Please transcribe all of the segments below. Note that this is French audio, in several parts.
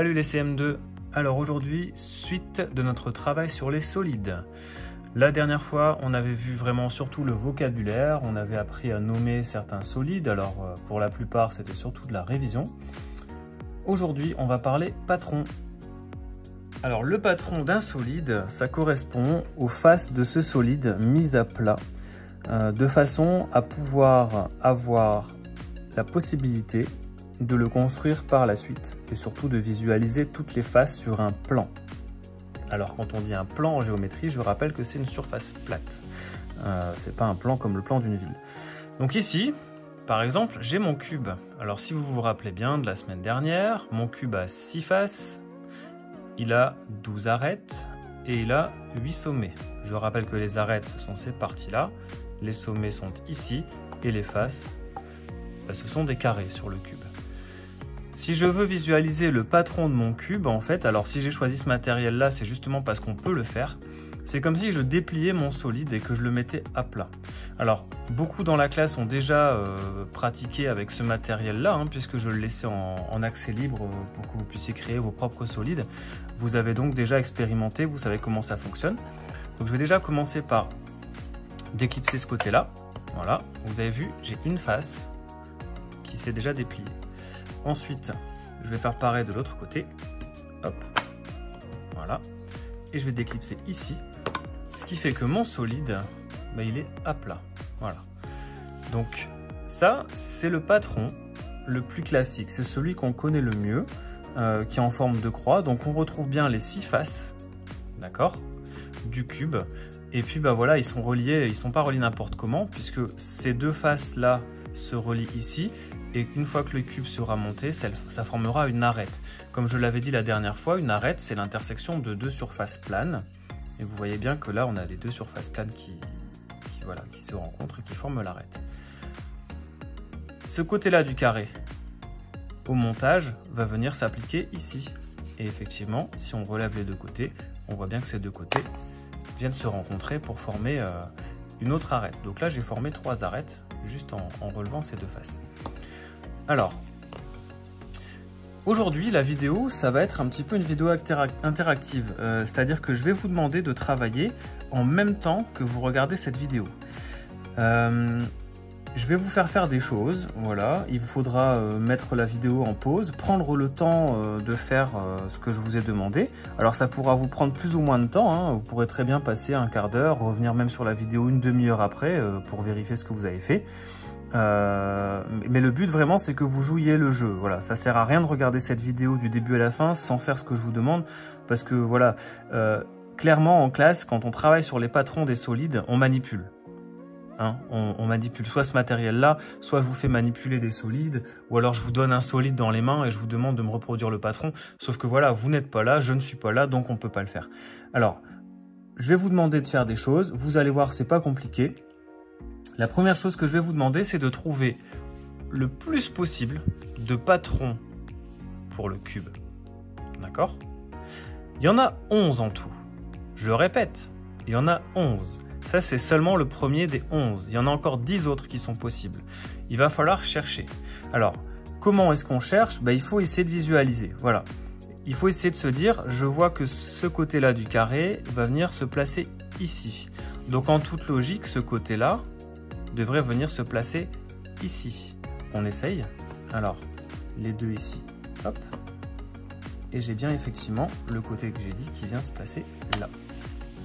Salut les CM2. Alors aujourd'hui, suite de notre travail sur les solides. La dernière fois, on avait vu vraiment surtout le vocabulaire, on avait appris à nommer certains solides, alors pour la plupart c'était surtout de la révision. Aujourd'hui, on va parler patron. Alors le patron d'un solide, ça correspond aux faces de ce solide mis à plat, de façon à pouvoir avoir la possibilité de le construire par la suite et surtout de visualiser toutes les faces sur un plan. Alors quand on dit un plan en géométrie, je rappelle que c'est une surface plate. C'est pas un plan comme le plan d'une ville. Donc ici, par exemple, j'ai mon cube. Alors si vous vous rappelez bien de la semaine dernière, mon cube a 6 faces, il a 12 arêtes et il a 8 sommets. Je rappelle que les arêtes, ce sont ces parties-là, les sommets sont ici et les faces, ce sont des carrés sur le cube. Si je veux visualiser le patron de mon cube, en fait, alors si j'ai choisi ce matériel-là, c'est justement parce qu'on peut le faire. C'est comme si je dépliais mon solide et que je le mettais à plat. Alors, beaucoup dans la classe ont déjà pratiqué avec ce matériel-là, puisque je le laissais en accès libre pour que vous puissiez créer vos propres solides. Vous avez donc déjà expérimenté, vous savez comment ça fonctionne. Donc je vais déjà commencer par déclipser ce côté-là. Voilà, vous avez vu, j'ai une face qui s'est déjà dépliée. Ensuite, je vais faire pareil de l'autre côté. Hop, voilà. Et je vais déclipser ici. Ce qui fait que mon solide, il est à plat. Voilà. Donc, ça, c'est le patron le plus classique. C'est celui qu'on connaît le mieux, qui est en forme de croix. Donc, on retrouve bien les 6 faces, d'accord, du cube. Et puis, voilà, ils sont reliés, ils ne sont pas reliés n'importe comment, puisque ces deux faces-là se relient ici. Et une fois que le cube sera monté, ça formera une arête. Comme je l'avais dit la dernière fois, une arête, c'est l'intersection de deux surfaces planes. Et vous voyez bien que là, on a les deux surfaces planes qui se rencontrent et qui forment l'arête. Ce côté-là du carré, au montage, va venir s'appliquer ici. Et effectivement, si on relève les deux côtés, on voit bien que ces deux côtés viennent se rencontrer pour former une autre arête. Donc là, j'ai formé 3 arêtes juste en relevant ces deux faces. Alors, aujourd'hui, la vidéo, ça va être un petit peu une vidéo interactive. C'est-à-dire que je vais vous demander de travailler en même temps que vous regardez cette vidéo. Je vais vous faire des choses, voilà. Il vous faudra mettre la vidéo en pause, prendre le temps de faire ce que je vous ai demandé. Alors, ça pourra vous prendre plus ou moins de temps. Vous pourrez très bien passer un quart d'heure, revenir même sur la vidéo une demi-heure après pour vérifier ce que vous avez fait. Mais le but vraiment c'est que vous jouiez le jeu. Voilà, ça sert à rien de regarder cette vidéo du début à la fin sans faire ce que je vous demande, parce que voilà, clairement en classe, quand on travaille sur les patrons des solides, on manipule. On manipule soit ce matériel là, soit je vous fais manipuler des solides, ou alors je vous donne un solide dans les mains et je vous demande de me reproduire le patron, sauf que voilà, vous n'êtes pas là, je ne suis pas là, donc on ne peut pas le faire. Alors, je vais vous demander de faire des choses, vous allez voir, c'est pas compliqué. La première chose que je vais vous demander, c'est de trouver le plus possible de patrons pour le cube. D'accord? Il y en a 11 en tout. Je le répète, il y en a 11. Ça, c'est seulement le premier des 11. Il y en a encore 10 autres qui sont possibles. Il va falloir chercher. Alors, comment est-ce qu'on cherche? Il faut essayer de visualiser. Voilà. Il faut essayer de se dire, je vois que ce côté-là du carré va venir se placer ici. Donc, en toute logique, ce côté-là devrait venir se placer ici. On essaye. Alors, les deux ici, hop. Et j'ai bien effectivement le côté que j'ai dit qui vient se placer là.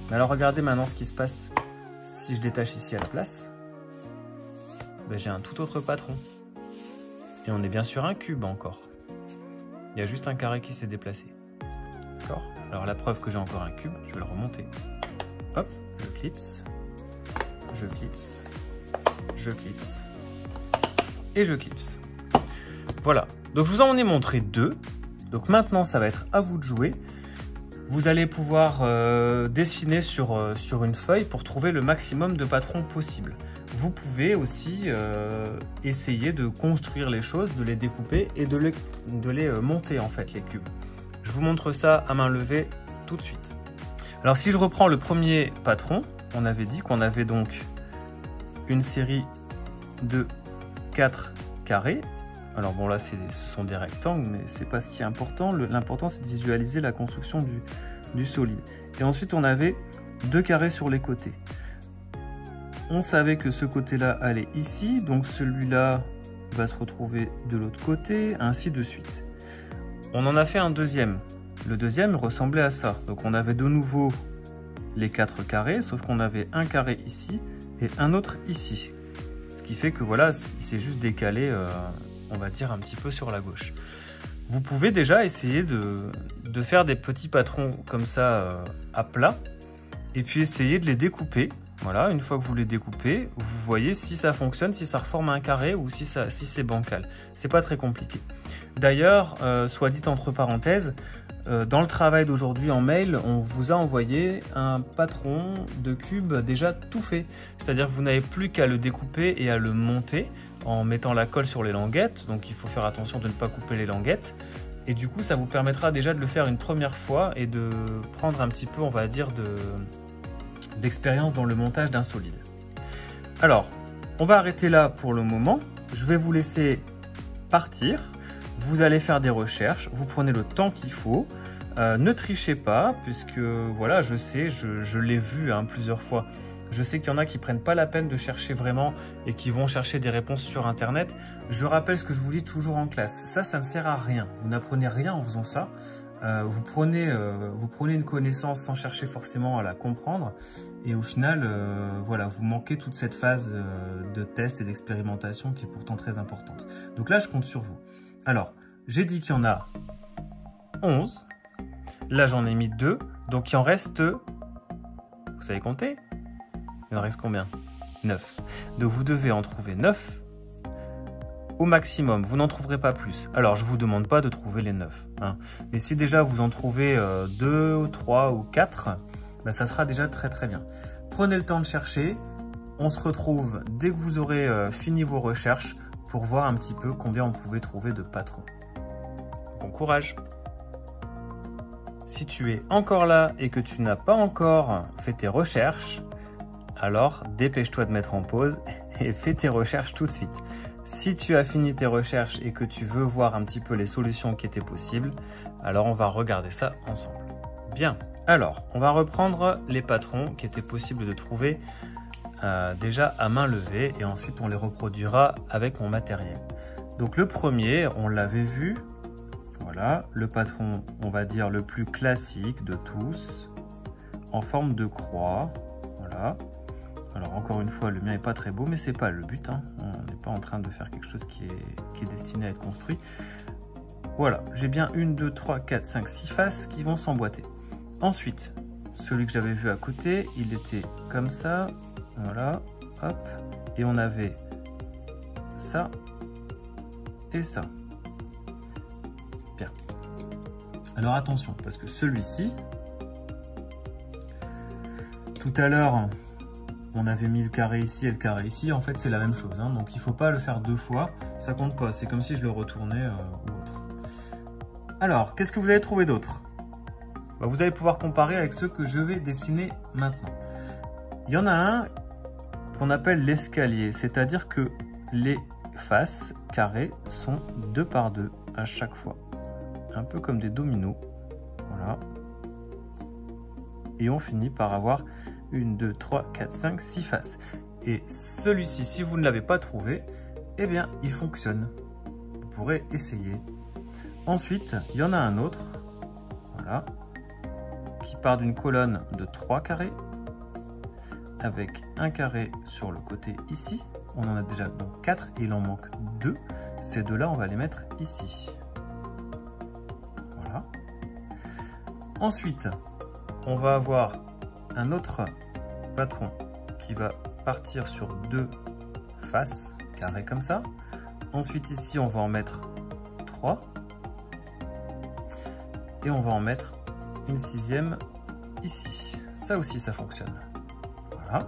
Mais alors, regardez maintenant ce qui se passe si je détache ici à la place. J'ai un tout autre patron. Et on est bien sur un cube encore. Il y a juste un carré qui s'est déplacé. D'accord? Alors, la preuve que j'ai encore un cube, je vais le remonter. Hop, je clipse. Je clipse. Je clipse et je clipse. Voilà, donc je vous en ai montré 2. Donc maintenant ça va être à vous de jouer. Vous allez pouvoir dessiner sur une feuille pour trouver le maximum de patrons possible. Vous pouvez aussi essayer de construire les choses, de les découper et de les monter en fait, les cubes. Je vous montre ça à main levée tout de suite. Alors si je reprends le premier patron, on avait dit qu'on avait donc une série de 4 carrés Alors bon là ce sont des rectangles, mais c'est pas ce qui est important. L'important c'est de visualiser la construction du solide. Et ensuite on avait 2 carrés sur les côtés. On savait que ce côté-là allait ici, donc celui-là va se retrouver de l'autre côté, ainsi de suite. On en a fait un deuxième. Le deuxième ressemblait à ça. Donc on avait de nouveau les 4 carrés, sauf qu'on avait un carré ici et un autre ici. Ce qui fait que voilà, il s'est juste décalé, on va dire, un petit peu sur la gauche. Vous pouvez déjà essayer de faire des petits patrons comme ça à plat, et puis essayer de les découper. Voilà, une fois que vous les découpez, vous voyez si ça fonctionne, si ça reforme un carré ou si c'est bancal. C'est pas très compliqué. D'ailleurs, soit dit entre parenthèses, dans le travail d'aujourd'hui en mail, on vous a envoyé un patron de cube déjà tout fait. C'est-à-dire que vous n'avez plus qu'à le découper et à le monter en mettant la colle sur les languettes. Donc il faut faire attention de ne pas couper les languettes. Et du coup, ça vous permettra déjà de le faire une première fois et de prendre un petit peu, on va dire, d'expérience dans le montage d'un solide. Alors, on va arrêter là pour le moment. Je vais vous laisser partir. Vous allez faire des recherches, vous prenez le temps qu'il faut. Ne trichez pas, puisque voilà, je sais, je l'ai vu plusieurs fois. Je sais qu'il y en a qui prennent pas la peine de chercher vraiment et qui vont chercher des réponses sur Internet. Je rappelle ce que je vous dis toujours en classe. Ça ne sert à rien. Vous n'apprenez rien en faisant ça. Vous prenez une connaissance sans chercher forcément à la comprendre. Et au final, voilà, vous manquez toute cette phase de test et d'expérimentation qui est pourtant très importante. Donc là, je compte sur vous. Alors, j'ai dit qu'il y en a 11. Là, j'en ai mis 2. Donc, il en reste... Vous savez compter? Il en reste combien? 9. Donc, vous devez en trouver 9 au maximum. Vous n'en trouverez pas plus. Alors, je ne vous demande pas de trouver les 9. Hein. Mais si déjà vous en trouvez 2, 3 ou 4, ben, ça sera déjà très très bien. Prenez le temps de chercher. On se retrouve dès que vous aurez fini vos recherches pour voir un petit peu combien on pouvait trouver de patrons. Bon courage! Si tu es encore là et que tu n'as pas encore fait tes recherches, alors dépêche-toi de mettre en pause et fais tes recherches tout de suite. Si tu as fini tes recherches et que tu veux voir un petit peu les solutions qui étaient possibles, alors on va regarder ça ensemble. Bien, alors on va reprendre les patrons qui étaient possibles de trouver déjà à main levée et ensuite on les reproduira avec mon matériel. Donc le premier, on l'avait vu, voilà, le patron, on va dire le plus classique de tous, en forme de croix, voilà. Alors encore une fois, le mien n'est pas très beau, mais c'est pas le but, hein. On n'est pas en train de faire quelque chose qui est destiné à être construit. Voilà, j'ai bien 1, 2, 3, 4, 5, 6 faces qui vont s'emboîter. Ensuite, celui que j'avais vu à côté, il était comme ça. Voilà, hop, et on avait ça et ça. Bien. Alors attention, parce que celui-ci, tout à l'heure, on avait mis le carré ici et le carré ici. En fait, c'est la même chose, hein, donc il ne faut pas le faire 2 fois. Ça compte pas, c'est comme si je le retournais ou autre. Alors, qu'est-ce que vous avez trouvé d'autre? Vous allez pouvoir comparer avec ceux que je vais dessiner maintenant. Il y en a un qu'on appelle l'escalier, c'est-à-dire que les faces carrées sont 2 par 2 à chaque fois, un peu comme des dominos, voilà, et on finit par avoir 1, 2, 3, 4, 5, 6 faces. Et celui-ci, si vous ne l'avez pas trouvé, eh bien il fonctionne, vous pourrez essayer. Ensuite, il y en a un autre, voilà, qui part d'une colonne de 3 carrés, avec un carré sur le côté ici. On en a déjà donc 4 et il en manque 2. Ces deux-là, on va les mettre ici. Voilà. Ensuite, on va avoir un autre patron qui va partir sur 2 faces carrées comme ça. Ensuite, ici, on va en mettre 3. Et on va en mettre une 6e ici. Ça aussi, ça fonctionne. Voilà.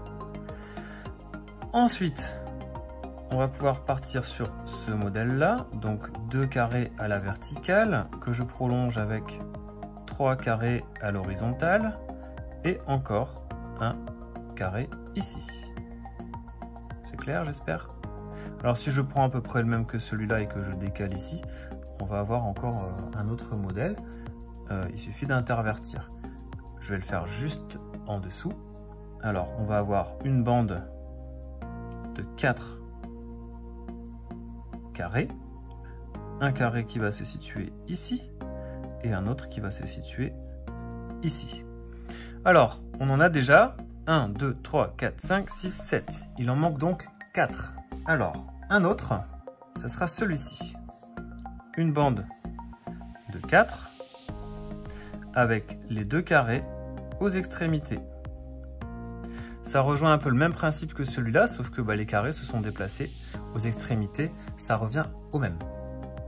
Ensuite, on va pouvoir partir sur ce modèle-là, donc 2 carrés à la verticale, que je prolonge avec 3 carrés à l'horizontale, et encore un carré ici. C'est clair, j'espère? Alors si je prends à peu près le même que celui-là et que je décale ici, on va avoir encore un autre modèle. Il suffit d'intervertir. Je vais le faire juste en dessous. Alors on va avoir une bande de 4 carrés. Un carré qui va se situer ici et un autre qui va se situer ici. Alors, on en a déjà 1, 2, 3, 4, 5, 6, 7. Il en manque donc 4. Alors, un autre, ce sera celui-ci. Une bande de 4 avec les deux carrés aux extrémités. Ça rejoint un peu le même principe que celui-là, sauf que les carrés se sont déplacés aux extrémités. Ça revient au même,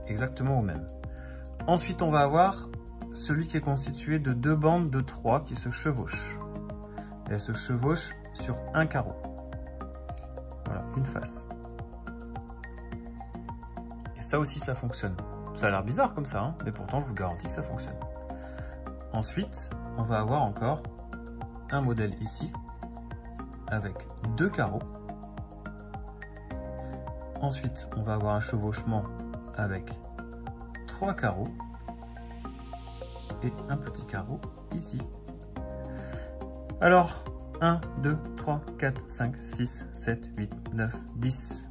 exactement au même. Ensuite, on va avoir celui qui est constitué de deux bandes de 3 qui se chevauchent. Elles se chevauchent sur un carreau. Voilà, une face. Et ça aussi, ça fonctionne. Ça a l'air bizarre comme ça, hein, mais pourtant, je vous garantis que ça fonctionne. Ensuite, on va avoir encore un modèle ici, avec deux carreaux. Ensuite, on va avoir un chevauchement avec 3 carreaux. Et un petit carreau ici. Alors, 1, 2, 3, 4, 5, 6, 7, 8, 9, 10.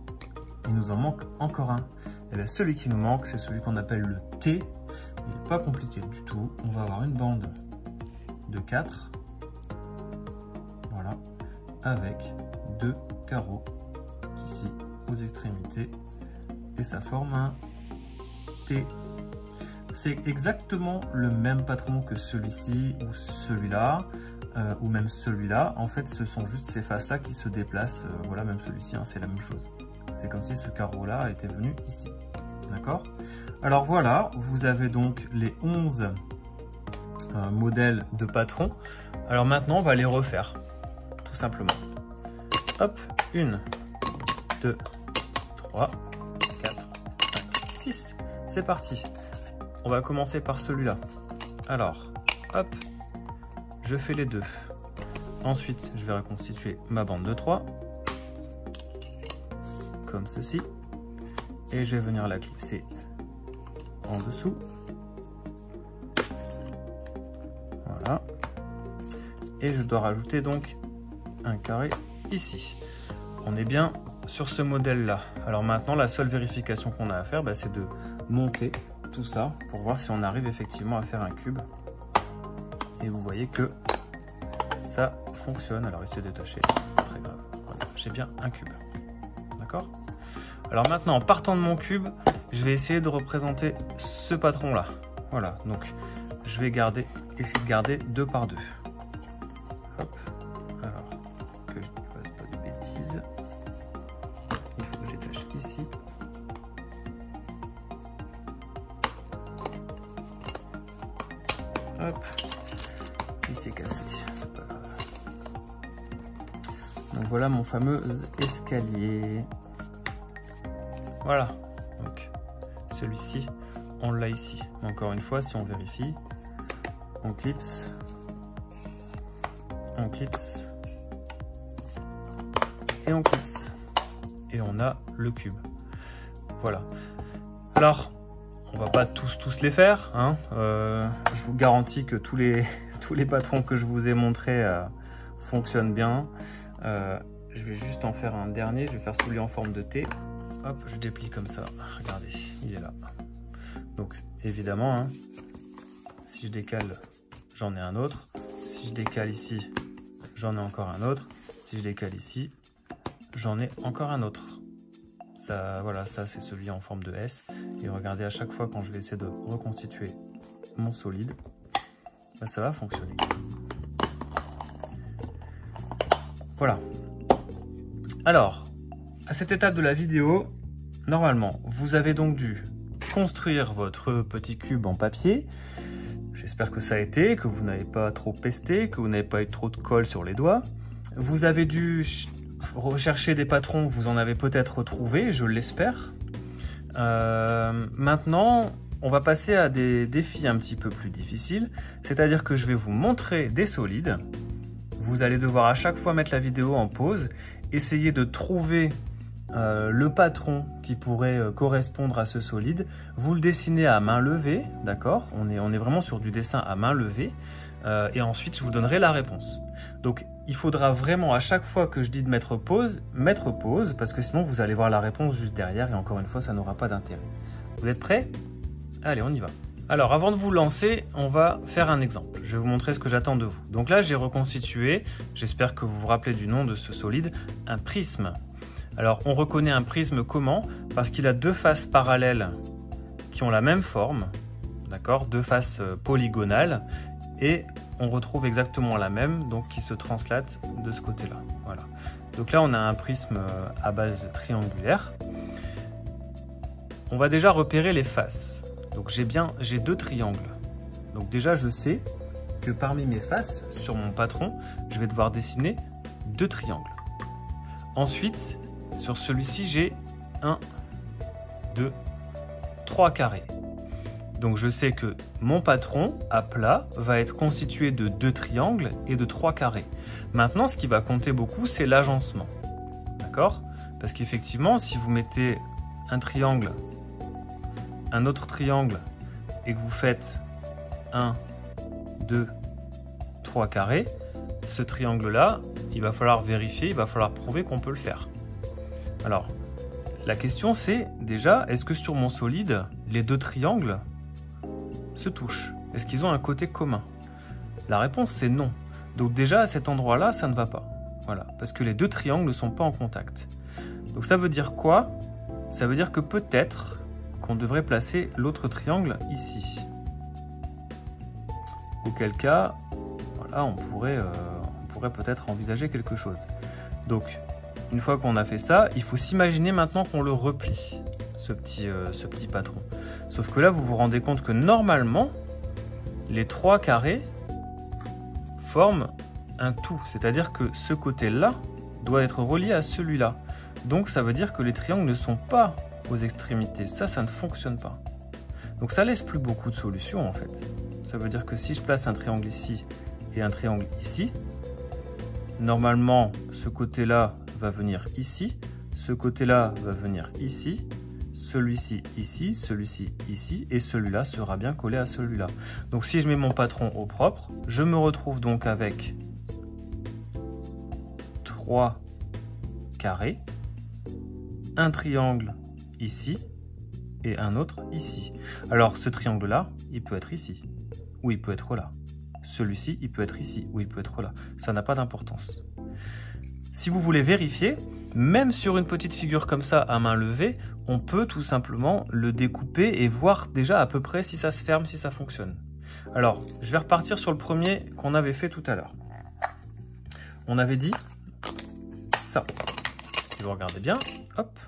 Il nous en manque encore un. Et bien, celui qui nous manque, c'est celui qu'on appelle le T. Il n'est pas compliqué du tout. On va avoir une bande de 4. Voilà. Avec 2 carreaux ici aux extrémités. Et ça forme un T. C'est exactement le même patron que celui-ci ou celui-là, ou même celui-là. En fait, ce sont juste ces faces-là qui se déplacent. Voilà, même celui-ci, hein, c'est la même chose. C'est comme si ce carreau-là était venu ici. D'accord? Alors voilà, vous avez donc les 11 modèles de patrons. Alors maintenant, on va les refaire, tout simplement. Hop, 1, 2, 3, 4, 5, 6. C'est parti. On va commencer par celui-là. Alors, hop, je fais les deux. Ensuite, je vais reconstituer ma bande de 3. Comme ceci. Et je vais venir la clipser en dessous. Voilà. Et je dois rajouter donc un carré ici. On est bien sur ce modèle-là. Alors maintenant, la seule vérification qu'on a à faire, c'est de monter tout ça pour voir si on arrive effectivement à faire un cube. Et vous voyez que ça fonctionne. Alors essayez de détacher, c'est pas très grave. Voilà, j'ai bien un cube. D'accord? Alors maintenant, en partant de mon cube, je vais essayer de représenter ce patron-là. Voilà, donc je vais essayer de garder 2 par 2. Hop, alors que je ne fasse pas de bêtises. Il faut que je détache ici. Hop, il s'est cassé, c'est pas grave. Donc voilà mon fameux escalier. Voilà, donc celui-ci, on l'a ici. Encore une fois, si on vérifie, on clipse, et on clipse. Et on a le cube. Voilà. Alors, on va pas tous les faire, hein. Je vous garantis que tous les patrons que je vous ai montrés fonctionnent bien. Je vais juste en faire un dernier, je vais faire celui en forme de T. Hop, je déplie comme ça. Regardez, il est là. Donc évidemment, hein, si je décale, j'en ai un autre. Si je décale ici, j'en ai encore un autre. Si je décale ici, j'en ai encore un autre. Ça, voilà, ça c'est celui en forme de S. Et regardez, à chaque fois quand je vais essayer de reconstituer mon solide, ça va fonctionner. Voilà. Alors, à cette étape de la vidéo, normalement, vous avez donc dû construire votre petit cube en papier. J'espère que ça a été, que vous n'avez pas trop pesté, que vous n'avez pas eu trop de colle sur les doigts. Vous avez dû rechercher des patrons que vous en avez peut-être trouvé, je l'espère. Maintenant, on va passer à des défis un petit peu plus difficiles. C'est-à-dire que je vais vous montrer des solides. Vous allez devoir à chaque fois mettre la vidéo en pause, essayer de trouver le patron qui pourrait correspondre à ce solide, vous le dessinez à main levée, d'accord? On est vraiment sur du dessin à main levée, et ensuite je vous donnerai la réponse. Donc il faudra vraiment à chaque fois que je dis de mettre pause, parce que sinon vous allez voir la réponse juste derrière, et encore une fois ça n'aura pas d'intérêt. Vous êtes prêts? Allez, on y va. Alors avant de vous lancer, on va faire un exemple. Je vais vous montrer ce que j'attends de vous. Donc là j'ai reconstitué, j'espère que vous vous rappelez du nom de ce solide, un prisme. Alors, on reconnaît un prisme comment? Parce qu'il a deux faces parallèles qui ont la même forme, d'accord? Deux faces polygonales, et on retrouve exactement la même, donc qui se translate de ce côté-là. Voilà. Donc là, on a un prisme à base triangulaire. On va déjà repérer les faces. Donc j'ai deux triangles. Donc déjà, je sais que parmi mes faces, sur mon patron, je vais devoir dessiner deux triangles. Ensuite, sur celui-ci, j'ai 1, 2, 3 carrés. Donc je sais que mon patron à plat va être constitué de 2 triangles et de 3 carrés. Maintenant, ce qui va compter beaucoup, c'est l'agencement. D'accord? Parce qu'effectivement, si vous mettez un triangle, un autre triangle, et que vous faites 1, 2, 3 carrés, ce triangle-là, il va falloir vérifier, il va falloir prouver qu'on peut le faire. Alors, la question c'est déjà, est-ce que sur mon solide, les deux triangles se touchent? Est-ce qu'ils ont un côté commun? La réponse c'est non. Donc déjà à cet endroit-là, ça ne va pas. Voilà, parce que les deux triangles ne sont pas en contact. Donc ça veut dire quoi? Ça veut dire que peut-être qu'on devrait placer l'autre triangle ici. Auquel cas, voilà, on pourrait peut-être envisager quelque chose. Donc, une fois qu'on a fait ça, il faut s'imaginer maintenant qu'on le replie, ce petit patron. Sauf que là, vous vous rendez compte que normalement, les 3 carrés forment un tout. C'est-à-dire que ce côté-là doit être relié à celui-là. Donc, ça veut dire que les triangles ne sont pas aux extrémités. Ça ne fonctionne pas. Donc, ça laisse plus beaucoup de solutions, en fait. Ça veut dire que si je place un triangle ici et un triangle ici, normalement, ce côté-là va venir ici, ce côté-là va venir ici, celui-ci ici, celui-ci ici, et celui-là sera bien collé à celui-là. Donc si je mets mon patron au propre, je me retrouve donc avec 3 carrés, un triangle ici, et un autre ici. Alors ce triangle-là, il peut être ici, ou il peut être là. Celui-ci, il peut être ici, ou il peut être là. Ça n'a pas d'importance. Si vous voulez vérifier, même sur une petite figure comme ça à main levée, on peut tout simplement le découper et voir déjà à peu près si ça se ferme, si ça fonctionne. Alors, je vais repartir sur le premier qu'on avait fait tout à l'heure. On avait dit ça. Si vous regardez bien, hop,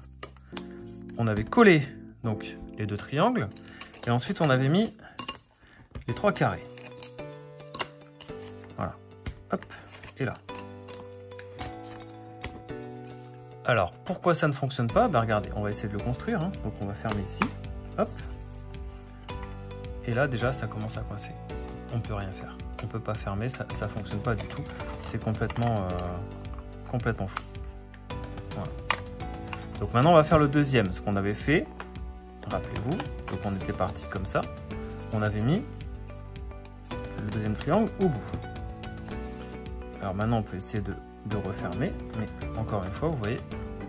on avait collé donc les deux triangles et ensuite on avait mis les 3 carrés. Voilà, hop, et là. Alors, pourquoi ça ne fonctionne pas? Ben regardez, on va essayer de le construire. Hein. Donc on va fermer ici, hop. Et là déjà, ça commence à coincer. On ne peut rien faire. On ne peut pas fermer, ça ne fonctionne pas du tout. C'est complètement fou. Voilà. Donc maintenant, on va faire le deuxième. Ce qu'on avait fait, rappelez-vous, donc on était parti comme ça. On avait mis le deuxième triangle au bout. Alors maintenant, on peut essayer de refermer, mais encore une fois, vous voyez,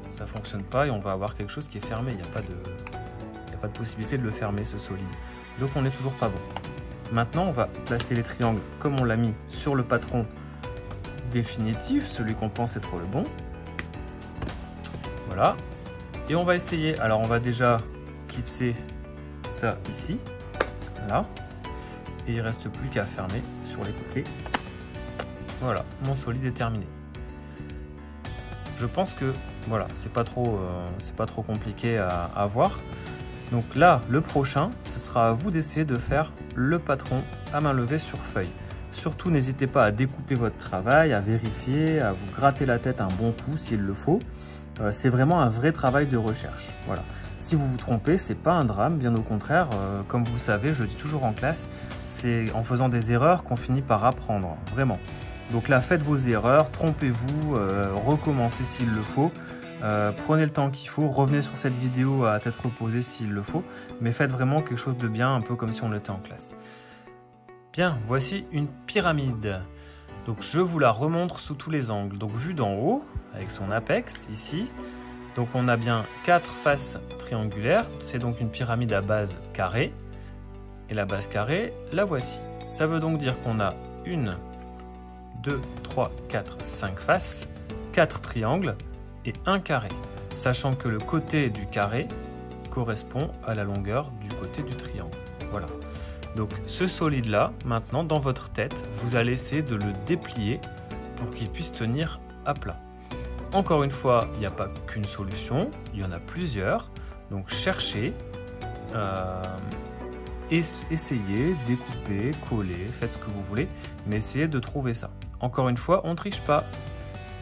ça ne fonctionne pas et on va avoir quelque chose qui est fermé. Il n'y a pas de possibilité de le fermer, ce solide. Donc on n'est toujours pas bon. Maintenant, on va placer les triangles comme on l'a mis sur le patron définitif, celui qu'on pense être le bon. Voilà. Et on va essayer. Alors on va déjà clipser ça ici. Là. Et il ne reste plus qu'à fermer sur les côtés. Voilà, mon solide est terminé. Je pense que voilà, c'est pas trop compliqué à voir. Donc là, le prochain, ce sera à vous d'essayer de faire le patron à main levée sur feuille. Surtout, n'hésitez pas à découper votre travail, à vérifier, à vous gratter la tête un bon coup s'il le faut. C'est vraiment un vrai travail de recherche. Voilà. Si vous vous trompez, c'est pas un drame, bien au contraire. Comme vous le savez, je dis toujours en classe, c'est en faisant des erreurs qu'on finit par apprendre, vraiment. Donc là, faites vos erreurs, trompez-vous, recommencez s'il le faut. Prenez le temps qu'il faut, revenez sur cette vidéo à tête reposée s'il le faut, mais faites vraiment quelque chose de bien, un peu comme si on était en classe. Bien, voici une pyramide. Donc je vous la remontre sous tous les angles. Donc vue d'en haut, avec son apex ici. Donc on a bien 4 faces triangulaires, c'est donc une pyramide à base carrée. Et la base carrée, la voici. Ça veut donc dire qu'on a 1, 2, 3, 4, 5 faces, 4 triangles et un carré. Sachant que le côté du carré correspond à la longueur du côté du triangle. Voilà. Donc ce solide là, maintenant dans votre tête, vous allez essayer de le déplier pour qu'il puisse tenir à plat. Encore une fois, il n'y a pas qu'une solution, il y en a plusieurs. Donc cherchez, essayez, découpez, collez, faites ce que vous voulez, mais essayez de trouver ça. Encore une fois, on ne triche pas.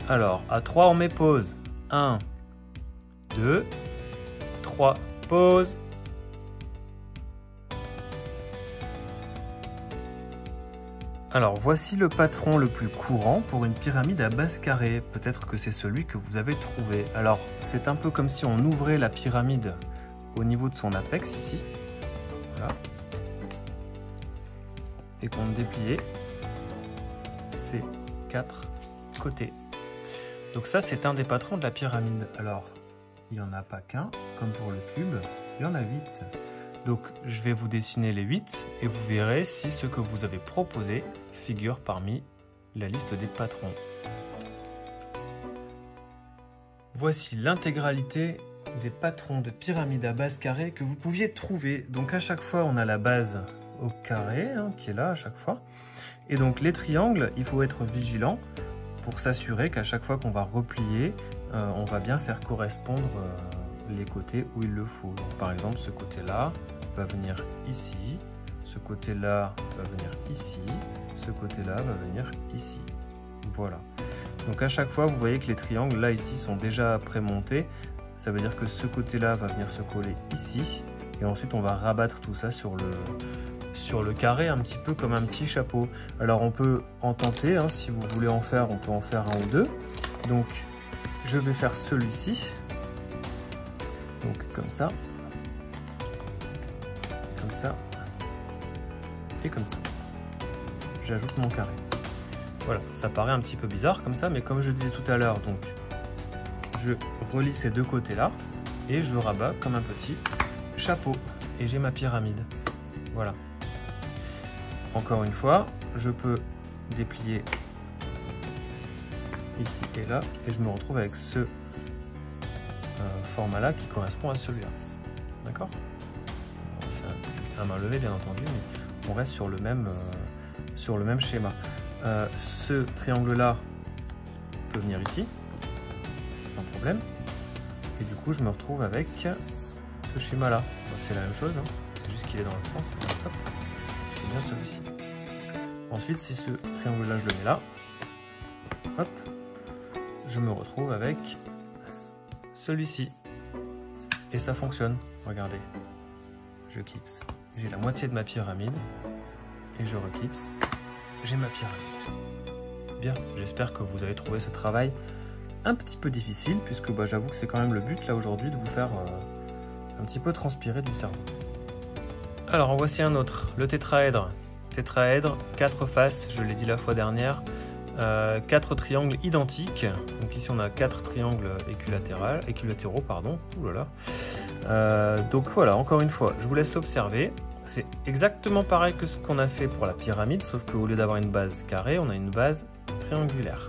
Alors, à 3, on met pause. 1, 2, 3, pause. Alors, voici le patron le plus courant pour une pyramide à base carrée. Peut-être que c'est celui que vous avez trouvé. Alors, c'est un peu comme si on ouvrait la pyramide au niveau de son apex, ici. Voilà. Et qu'on dépliait ces 4 côtés. Donc ça, c'est un des patrons de la pyramide. Alors, il n'y en a pas qu'un, comme pour le cube, il y en a 8. Donc, je vais vous dessiner les 8 et vous verrez si ce que vous avez proposé figure parmi la liste des patrons. Voici l'intégralité des patrons de pyramide à base carrée que vous pouviez trouver. Donc à chaque fois, on a la base au carré, qui est là à chaque fois. Et donc les triangles, il faut être vigilant pour s'assurer qu'à chaque fois qu'on va replier, on va bien faire correspondre les côtés où il le faut. Donc, par exemple, ce côté-là va venir ici, ce côté-là va venir ici, ce côté-là va venir ici. Voilà. Donc à chaque fois, vous voyez que les triangles, là, ici, sont déjà prémontés. Ça veut dire que ce côté-là va venir se coller ici. Et ensuite, on va rabattre tout ça sur le carré, un petit peu comme un petit chapeau. Alors, on peut en tenter. Si vous voulez en faire, on peut en faire un ou deux. Donc, je vais faire celui-ci. Donc, comme ça. Comme ça. Et comme ça. J'ajoute mon carré. Voilà, ça paraît un petit peu bizarre comme ça, mais comme je disais tout à l'heure, donc je relie ces deux côtés-là et je rabats comme un petit chapeau. Et j'ai ma pyramide. Voilà. Encore une fois, je peux déplier ici et là, et je me retrouve avec ce format-là qui correspond à celui-là. D'accord? C'est à main levée, bien entendu, mais on reste sur le même schéma. Ce triangle-là peut venir ici, sans problème. Et du coup, je me retrouve avec ce schéma-là. C'est la même chose, c'est juste qu'il est dans le sens. Hop, c'est bien celui-ci. Ensuite, si ce triangle-là, je le mets là, hop, je me retrouve avec celui-ci. Et ça fonctionne. Regardez, je clipse. J'ai la moitié de ma pyramide et je reclipse. J'ai ma pyramide. Bien, j'espère que vous avez trouvé ce travail un petit peu difficile, puisque j'avoue que c'est quand même le but là aujourd'hui de vous faire un petit peu transpirer du cerveau. Alors en voici un autre, le tétraèdre. Tétraèdre, 4 faces, je l'ai dit la fois dernière, 4 triangles identiques. Donc ici on a 4 triangles équilatéraux, pardon. Ouh là là. Donc voilà, encore une fois, je vous laisse l'observer. C'est exactement pareil que ce qu'on a fait pour la pyramide, sauf qu'au lieu d'avoir une base carrée, on a une base triangulaire.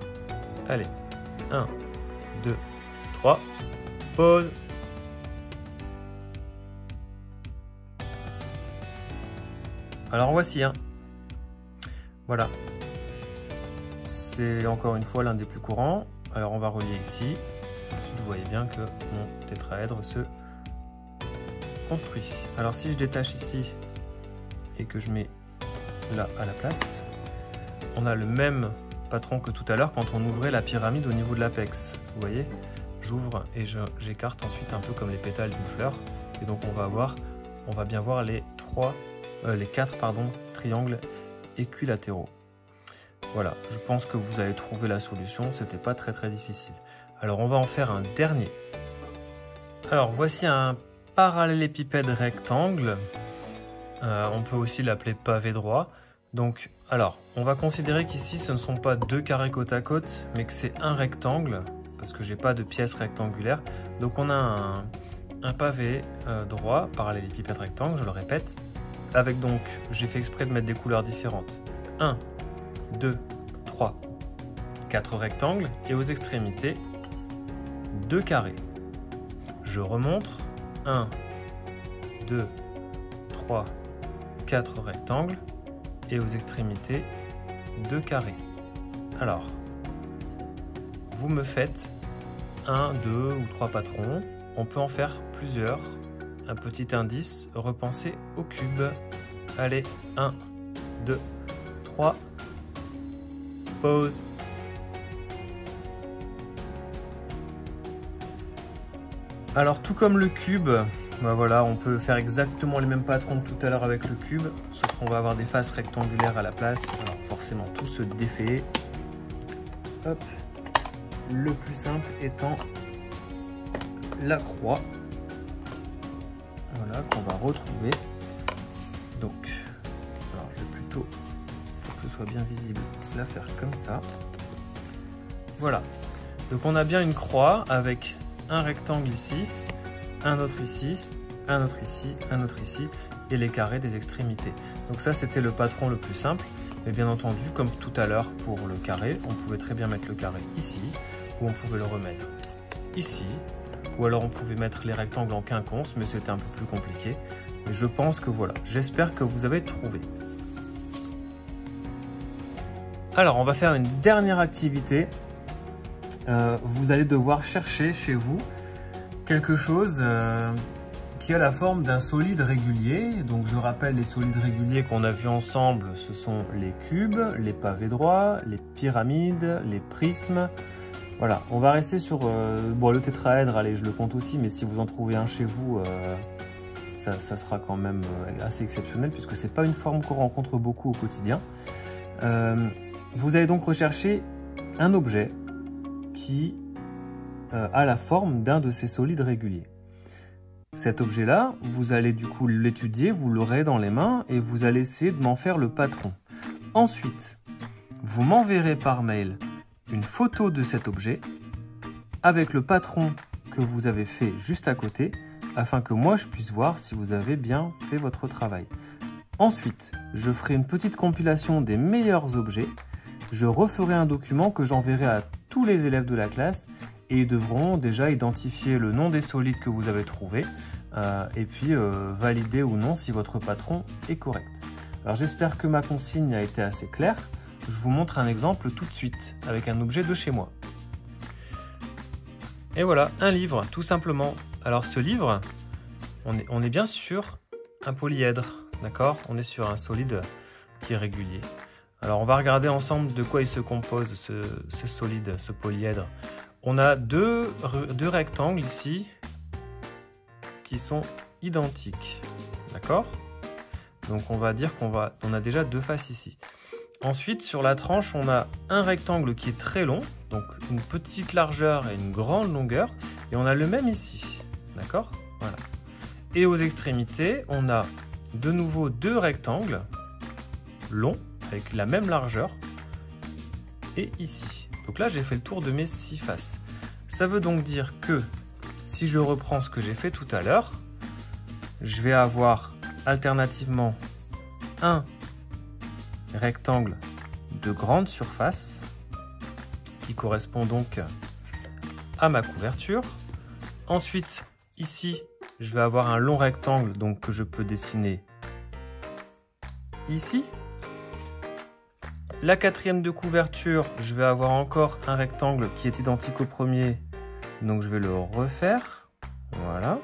Allez, 1, 2, 3, pause. Alors voici un. Voilà. C'est encore une fois l'un des plus courants. Alors on va relier ici. Ensuite vous voyez bien que mon tétraèdre se construit. Alors si je détache ici et que je mets là à la place, on a le même patron que tout à l'heure quand on ouvrait la pyramide au niveau de l'apex. Vous voyez, j'ouvre et j'écarte ensuite un peu comme les pétales d'une fleur. Et donc on va bien voir les 4 triangles équilatéraux. Voilà, je pense que vous avez trouvé la solution, c'était pas très difficile. Alors on va en faire un dernier. Alors voici un parallélépipède rectangle. On peut aussi l'appeler pavé droit. Donc, alors, on va considérer qu'ici ce ne sont pas deux carrés côte à côte, mais que c'est un rectangle, parce que j'ai pas de pièce rectangulaire. Donc on a un pavé droit, parallélépipède rectangle, je le répète, avec donc, j'ai fait exprès de mettre des couleurs différentes. 1, 2, 3, 4 rectangles, et aux extrémités, 2 carrés. Je remontre, 1, 2, 3, 4 rectangles, et aux extrémités 2 carrés. Alors, vous me faites 1, 2 ou 3 patrons. On peut en faire plusieurs. Un petit indice, repensez au cube. Allez, 1, 2, 3. Pause. Alors, tout comme le cube, ben voilà, on peut faire exactement les mêmes patrons que tout à l'heure avec le cube, sauf qu'on va avoir des faces rectangulaires à la place. Alors forcément tout se défait. Hop. Le plus simple étant la croix. Voilà, qu'on va retrouver. Donc, alors je vais plutôt, pour que ce soit bien visible, la faire comme ça. Voilà. Donc on a bien une croix avec un rectangle ici, un autre ici, un autre ici, un autre ici, et les carrés des extrémités. Donc ça, c'était le patron le plus simple. Mais bien entendu, comme tout à l'heure pour le carré, on pouvait très bien mettre le carré ici, ou on pouvait le remettre ici, ou alors on pouvait mettre les rectangles en quinconce, mais c'était un peu plus compliqué. Mais je pense que voilà, j'espère que vous avez trouvé. Alors, on va faire une dernière activité. Vous allez devoir chercher chez vous quelque chose qui a la forme d'un solide régulier. Donc je rappelle les solides réguliers qu'on a vus ensemble, ce sont les cubes, les pavés droits, les pyramides, les prismes. Voilà, on va rester sur bon, le tétraèdre, allez je le compte aussi, mais si vous en trouvez un chez vous, ça sera quand même assez exceptionnel puisque c'est pas une forme qu'on rencontre beaucoup au quotidien. Vous allez donc rechercher un objet qui a la forme d'un de ces solides réguliers. Cet objet-là, vous allez du coup l'étudier, vous l'aurez dans les mains et vous allez essayer de m'en faire le patron. Ensuite, vous m'enverrez par mail une photo de cet objet avec le patron que vous avez fait juste à côté afin que moi je puisse voir si vous avez bien fait votre travail. Ensuite, je ferai une petite compilation des meilleurs objets. Je referai un document que j'enverrai à tous les élèves de la classe et ils devront déjà identifier le nom des solides que vous avez trouvés et puis valider ou non si votre patron est correct. Alors j'espère que ma consigne a été assez claire. Je vous montre un exemple tout de suite avec un objet de chez moi. Et voilà, un livre tout simplement. Alors ce livre, on est bien sur un polyèdre, d'accord? On est sur un solide qui est régulier. Alors on va regarder ensemble de quoi il se compose ce solide, ce polyèdre. On a deux rectangles ici qui sont identiques, d'accord? Donc on va dire qu'on a déjà deux faces ici. Ensuite sur la tranche on a un rectangle qui est très long, donc une petite largeur et une grande longueur, et on a le même ici, d'accord? Voilà. Et aux extrémités on a de nouveau deux rectangles longs avec la même largeur et ici. Donc là j'ai fait le tour de mes 6 faces. Ça veut donc dire que si je reprends ce que j'ai fait tout à l'heure, je vais avoir alternativement un rectangle de grande surface qui correspond donc à ma couverture. Ensuite ici je vais avoir un long rectangle donc que je peux dessiner ici. La quatrième de couverture, je vais avoir encore un rectangle qui est identique au premier, donc je vais le refaire. Voilà.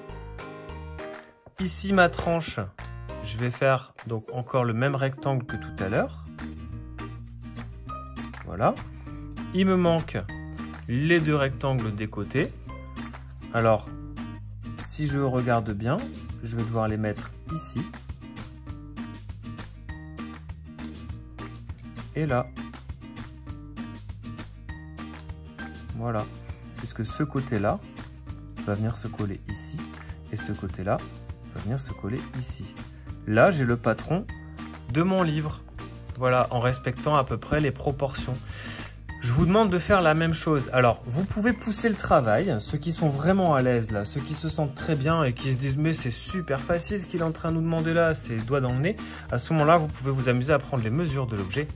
Ici ma tranche, je vais faire donc encore le même rectangle que tout à l'heure. Voilà. Il me manque les deux rectangles des côtés. Alors, si je regarde bien, je vais devoir les mettre ici. Et là. Voilà. puisque ce côté-là va venir se coller ici, et ce côté-là va venir se coller ici. Là, j'ai le patron de mon livre, voilà, en respectant à peu près les proportions. Je vous demande de faire la même chose. Alors, vous pouvez pousser le travail, ceux qui sont vraiment à l'aise là, ceux qui se sentent très bien et qui se disent mais c'est super facile ce qu'il est en train de nous demander là, c'est doigt dans le nez. À ce moment-là, vous pouvez vous amuser à prendre les mesures de l'objet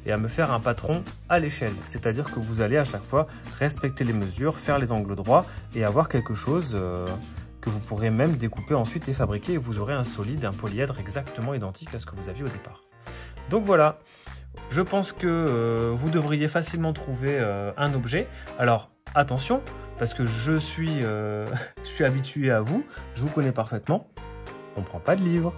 et à me faire un patron à l'échelle. C'est-à-dire que vous allez à chaque fois respecter les mesures, faire les angles droits et avoir quelque chose que vous pourrez même découper ensuite et fabriquer, et vous aurez un solide, un polyèdre exactement identique à ce que vous aviez au départ. Donc voilà. Je pense que vous devriez facilement trouver un objet. Alors attention, parce que je suis habitué à vous, je vous connais parfaitement. On ne prend pas de livre,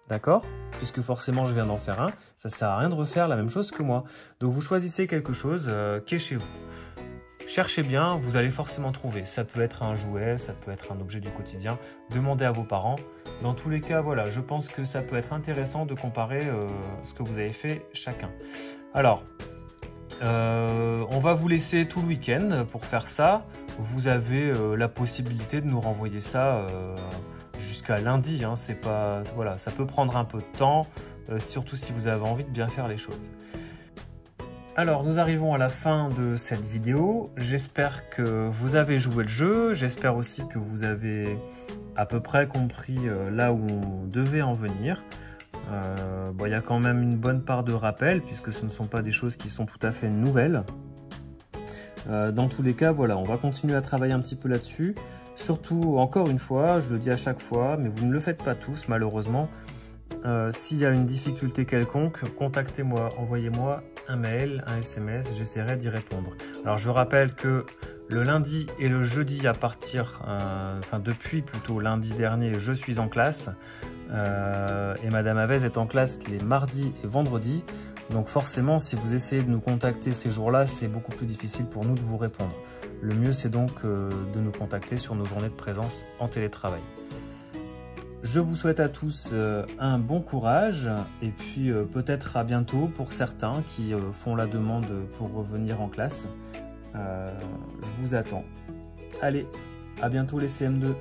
d'accord? Puisque forcément je viens d'en faire un, ça ne sert à rien de refaire la même chose que moi. Donc vous choisissez quelque chose qui est chez vous. Cherchez bien, vous allez forcément trouver. Ça peut être un jouet, ça peut être un objet du quotidien. Demandez à vos parents. Dans tous les cas, voilà, je pense que ça peut être intéressant de comparer ce que vous avez fait chacun. Alors, on va vous laisser tout le week-end pour faire ça. Vous avez la possibilité de nous renvoyer ça jusqu'à lundi. Hein. C'est pas, voilà, ça peut prendre un peu de temps, surtout si vous avez envie de bien faire les choses. Alors, nous arrivons à la fin de cette vidéo. J'espère que vous avez joué le jeu. J'espère aussi que vous avez à peu près compris là où on devait en venir. Bon, il y a quand même une bonne part de rappel, puisque ce ne sont pas des choses qui sont tout à fait nouvelles. Dans tous les cas, voilà, on va continuer à travailler un petit peu là-dessus. Surtout, encore une fois, je le dis à chaque fois, mais vous ne le faites pas tous, malheureusement. S'il y a une difficulté quelconque, contactez-moi, envoyez-moi un mail, un SMS, j'essaierai d'y répondre. Alors je rappelle que le lundi et le jeudi à partir, enfin depuis plutôt lundi dernier, je suis en classe et Madame Avez est en classe les mardis et vendredis. Donc forcément, si vous essayez de nous contacter ces jours-là, c'est beaucoup plus difficile pour nous de vous répondre. Le mieux, c'est donc de nous contacter sur nos journées de présence en télétravail. Je vous souhaite à tous un bon courage et puis peut-être à bientôt pour certains qui font la demande pour revenir en classe. Je vous attends. Allez, à bientôt les CM2.